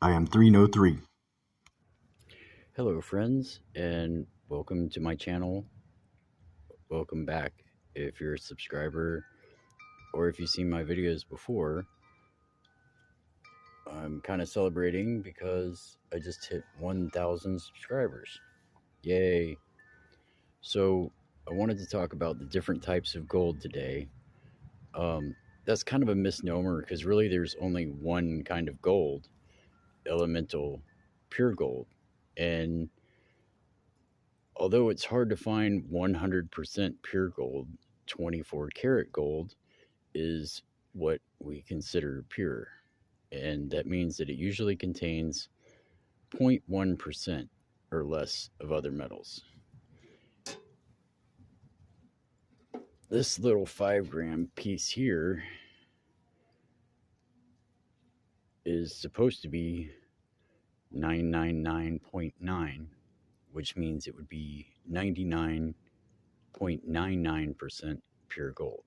I am 303. Hello, friends, and welcome to my channel. Welcome back. If you're a subscriber or if you've seen my videos before, I'm kind of celebrating because I just hit 1,000 subscribers. Yay! So, I wanted to talk about the different types of gold today. Um, that's kind of a misnomer because really there's only one kind of gold, elemental pure gold. And although it's hard to find 100% pure gold, 24 karat gold is what we consider pure. And that means that it usually contains 0.1% or less of other metals. This little 5 gram piece here is supposed to be 999.9, which means it would be 99.99% pure gold.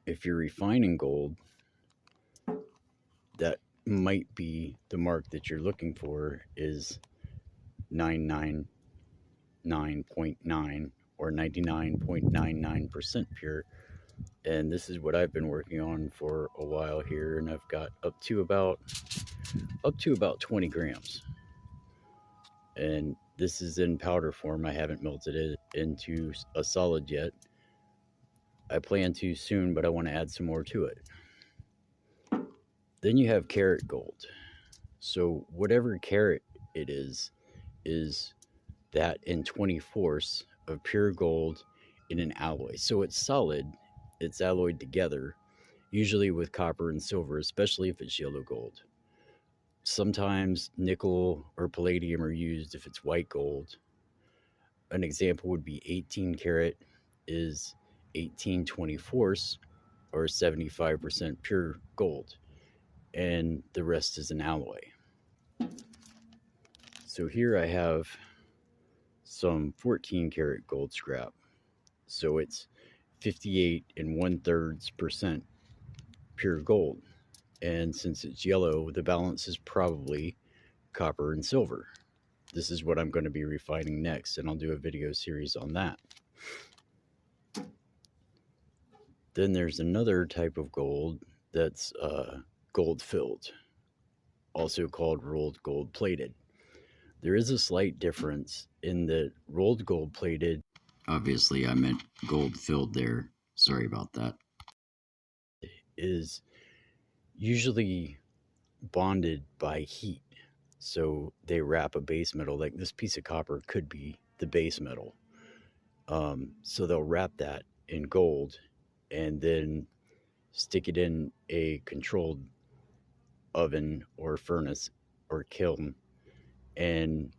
If you're refining gold, that might be the mark that you're looking for is 999.9 or 99.99% pure. And this is what I've been working on for a while here, and I've got up to about 20 grams. And this is in powder form. I haven't melted it into a solid yet. I plan to soon, but I want to add some more to it. Then you have karat gold. So whatever carat it is that in 24ths of pure gold in an alloy. So it's solid, it's alloyed together, usually with copper and silver, especially if it's yellow gold. Sometimes nickel or palladium are used if it's white gold. An example would be 18 karat is 18/24 or 75% pure gold, and the rest is an alloy. So here I have some 14 karat gold scrap. So it's 58 and 1/3% pure gold. And since it's yellow, the balance is probably copper and silver. This is what I'm going to be refining next, and I'll do a video series on that. Then there's another type of gold that's gold filled, also called rolled gold plated. There is a slight difference in that rolled gold plated, obviously I meant gold filled there, sorry about that, is usually bonded by heat. So they wrap a base metal, like this piece of copper could be the base metal. So they'll wrap that in gold and then stick it in a controlled oven or furnace or kiln and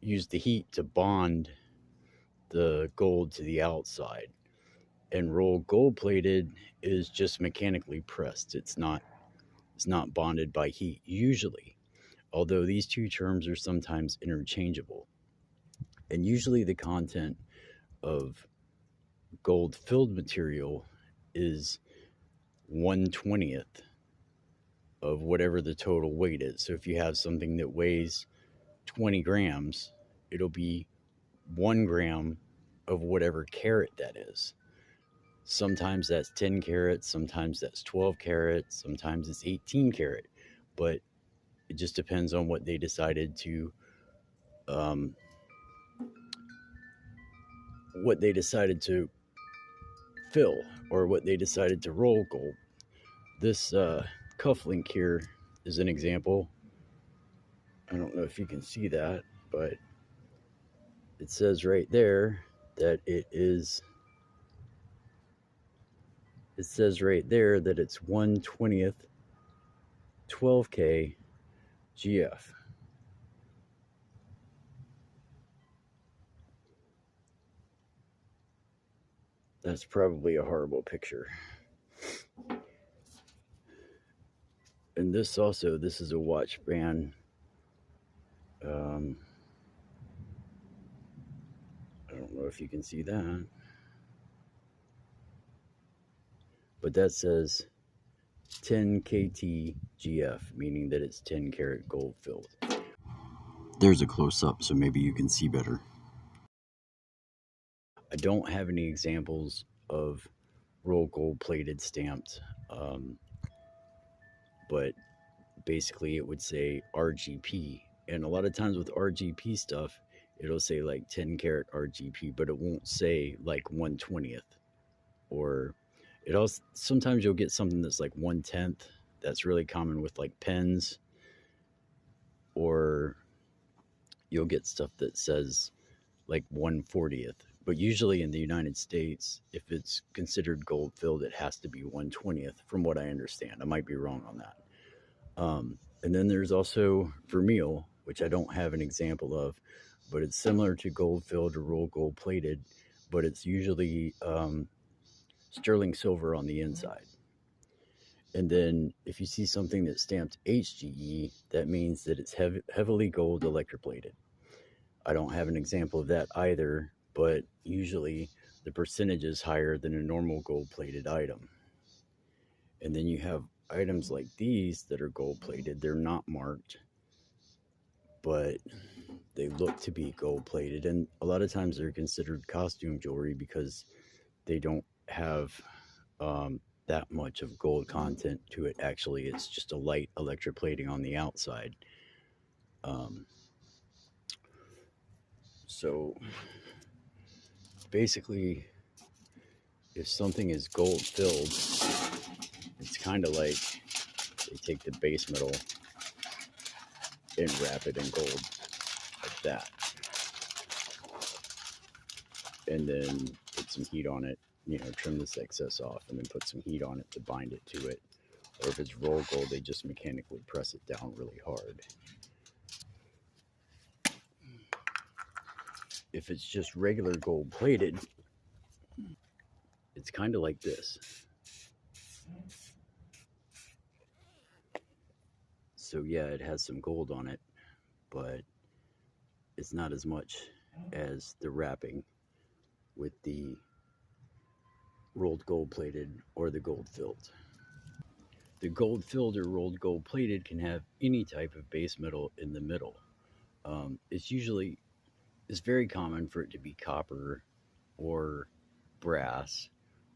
use the heat to bond the gold to the outside. And roll gold plated is just mechanically pressed. It's not bonded by heat usually, although these two terms are sometimes interchangeable. And usually the content of gold filled material is 1/20th of whatever the total weight is. So if you have something that weighs 20 grams, it'll be 1 gram of whatever carat that is. Sometimes that's 10 carats, sometimes that's 12 carats, sometimes it's 18 carat, but it just depends on what they decided to um, fill or what they decided to roll gold. This cufflink here is an example. I don't know if you can see that, but it says right there that it's 1/20th 12K GF. That's probably a horrible picture. And this is a watch band. I don't know if you can see that, but that says 10 KTGF, meaning that it's 10 karat gold filled. There's a close up, so maybe you can see better. I don't have any examples of rolled gold plated stamped, but basically it would say RGP. And a lot of times with RGP stuff, it'll say like 10 karat RGP, but it won't say like 1/20th. Or it also, sometimes you'll get something that's like 1/10. That's really common with like pens. Or you'll get stuff that says like 1/40th. But usually in the United States, if it's considered gold filled, it has to be 1/20th, from what I understand. I might be wrong on that. And then there's also vermeil, which I don't have an example of, but it's similar to gold filled or rolled gold plated, but it's usually sterling silver on the inside. And then if you see something that's stamped HGE, that means that it's heavily gold electroplated. I don't have an example of that either, but usually the percentage is higher than a normal gold plated item. And then you have items like these that are gold plated. They're not marked, but they look to be gold plated. And a lot of times they're considered costume jewelry because they don't have that much of gold content to it. Actually, it's just a light electroplating on the outside. Um, so basically, if something is gold filled, it's kind of like they take the base metal and wrap it in gold like that, and then put some heat on it. Trim this excess off, and then put some heat on it to bind it to it. Or if it's rolled gold, they just mechanically press it down really hard. If it's just regular gold plated, it's kind of like this. So yeah, it has some gold on it, but it's not as much as the wrapping with the rolled gold plated or the gold filled. The gold filled or rolled gold plated can have any type of base metal in the middle. It's very common for it to be copper or brass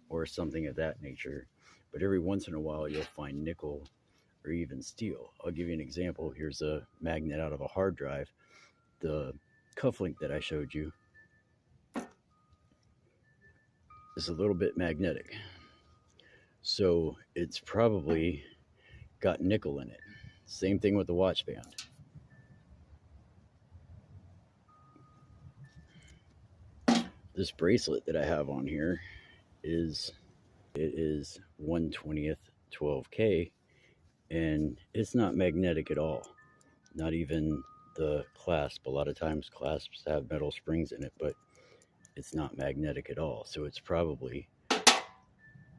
or something of that nature, but every once in a while you'll find nickel or even steel. I'll give you an example. Here's a magnet out of a hard drive. The cufflink that I showed you is a little bit magnetic, so it's probably got nickel in it. Same thing with the watch band. This bracelet that I have on here is 1/20th 12K, and it's not magnetic at all. Not even the clasp. A lot of times clasps have metal springs in it, but it's not magnetic at all. So it's probably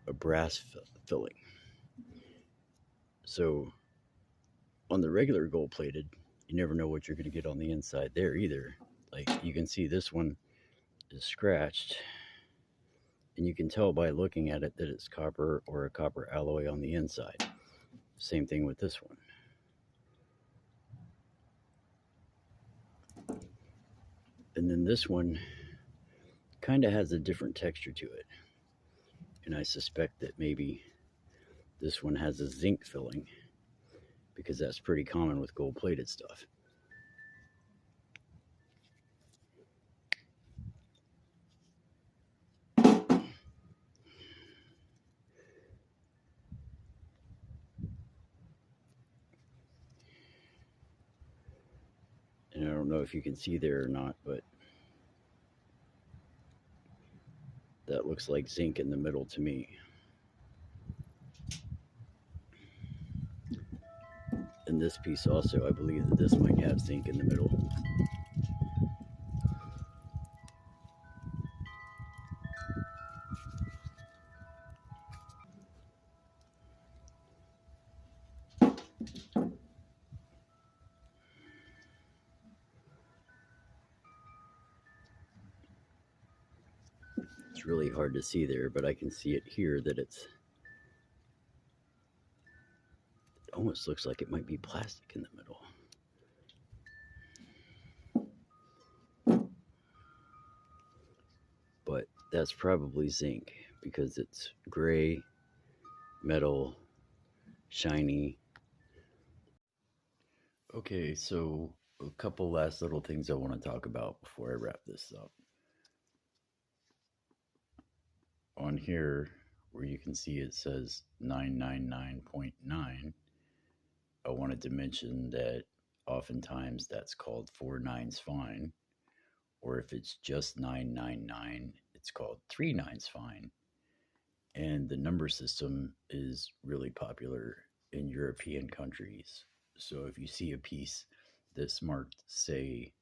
a brass filling. So on the regular gold plated, you never know what you're going to get on the inside there either. Like you can see this one is scratched, and you can tell by looking at it that it's copper or a copper alloy on the inside. Same thing with this one. And then this one kind of has a different texture to it. And I suspect that maybe this one has a zinc filling, because that's pretty common with gold plated stuff. And I don't know if you can see there or not, but that looks like zinc in the middle to me. And this piece also, I believe that this might have zinc in the middle. It's really hard to see there, but I can see it here that it's almost looks like it might be plastic in the middle. But that's probably zinc because it's gray, metal, shiny. Okay, so a couple last little things I want to talk about before I wrap this up. On here, where you can see it says 999.9, I wanted to mention that oftentimes that's called 4 nines fine, or if it's just 999, it's called 3 nines fine. And the number system is really popular in European countries. So if you see a piece that's marked, say,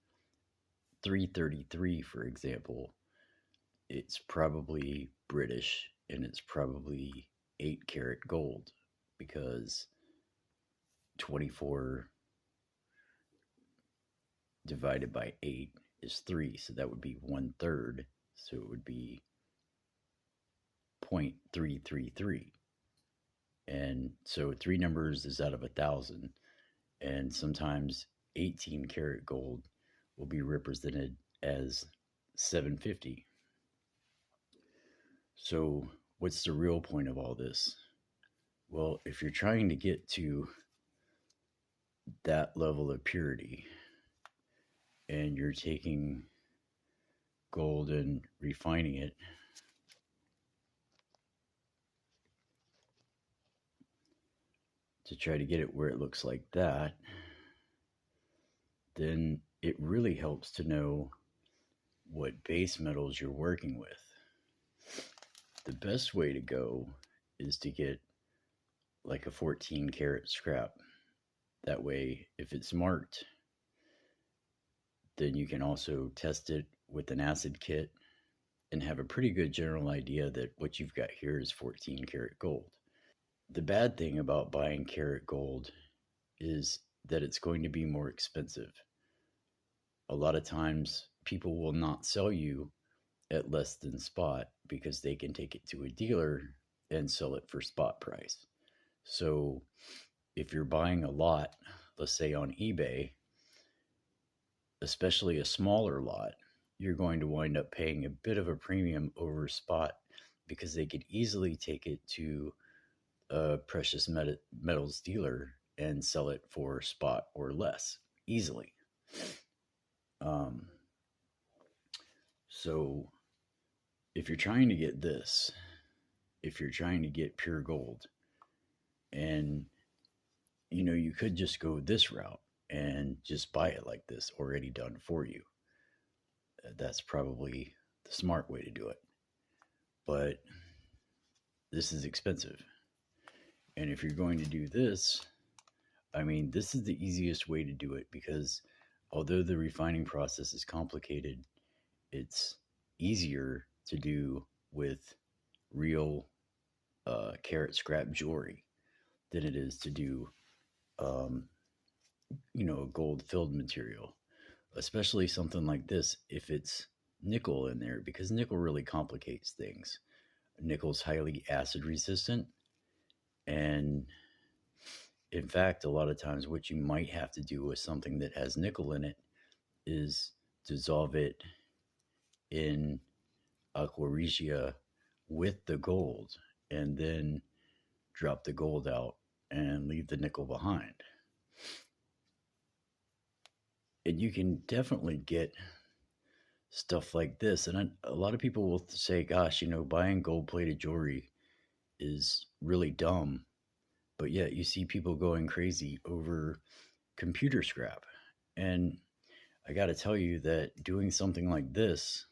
333, for example, it's probably British and it's probably 8 karat gold because 24 divided by 8 is 3. So that would be 1/3. So it would be 0.333. And so 3 numbers is out of 1,000. And sometimes 18 karat gold will be represented as 750. So, what's the real point of all this? Well, if you're trying to get to that level of purity and you're taking gold and refining it, to try to get it where it looks like that, then it really helps to know what base metals you're working with. The best way to go is to get like a 14 karat scrap. That way, if it's marked, then you can also test it with an acid kit and have a pretty good general idea that what you've got here is 14 karat gold. The bad thing about buying karat gold is that it's going to be more expensive. A lot of times, people will not sell you at less than spot because they can take it to a dealer and sell it for spot price. So, if you're buying a lot, let's say on eBay, especially a smaller lot, you're going to wind up paying a bit of a premium over spot because they could easily take it to a precious metals dealer and sell it for spot or less easily. Um, so if you're trying to get this, if you're trying to get pure gold, and you could just go this route and just buy it like this already done for you. That's probably the smart way to do it. But this is expensive. And if you're going to do this, I mean, this is the easiest way to do it because although the refining process is complicated, it's easier to do with real karat scrap jewelry than it is to do, um, gold filled material, especially something like this if it's nickel in there, because nickel really complicates things. Nickel's highly acid resistant, and in fact, a lot of times what you might have to do with something that has nickel in it is dissolve it in aqua regia with the gold and then drop the gold out and leave the nickel behind. And you can definitely get stuff like this. And a lot of people will say, gosh, buying gold plated jewelry is really dumb. But yet you see people going crazy over computer scrap. And I got to tell you that doing something like this,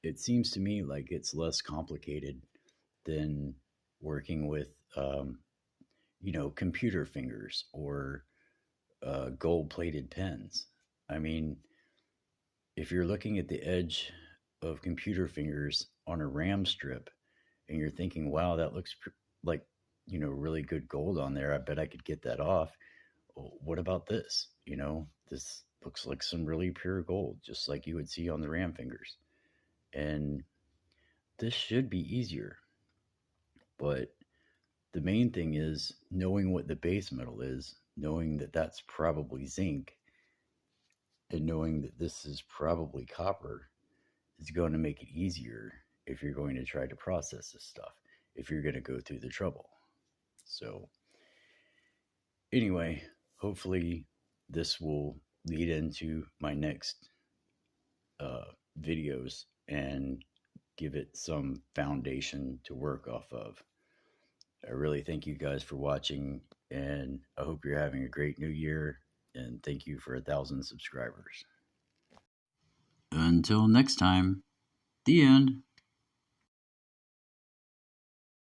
it seems to me like it's less complicated than working with, computer fingers or gold plated pens. I mean, if you're looking at the edge of computer fingers on a RAM strip and you're thinking, wow, that looks like, really good gold on there. I bet I could get that off. Well, what about this? This looks like some really pure gold, just like you would see on the RAM fingers. And this should be easier. But the main thing is knowing what the base metal is, knowing that that's probably zinc, and knowing that this is probably copper is going to make it easier if you're going to try to process this stuff, if you're going to go through the trouble. So, anyway, hopefully, this will lead into my next videos and give it some foundation to work off of. I really thank you guys for watching, and I hope you're having a great new year. And thank you for 1,000 subscribers. Until next time, the end.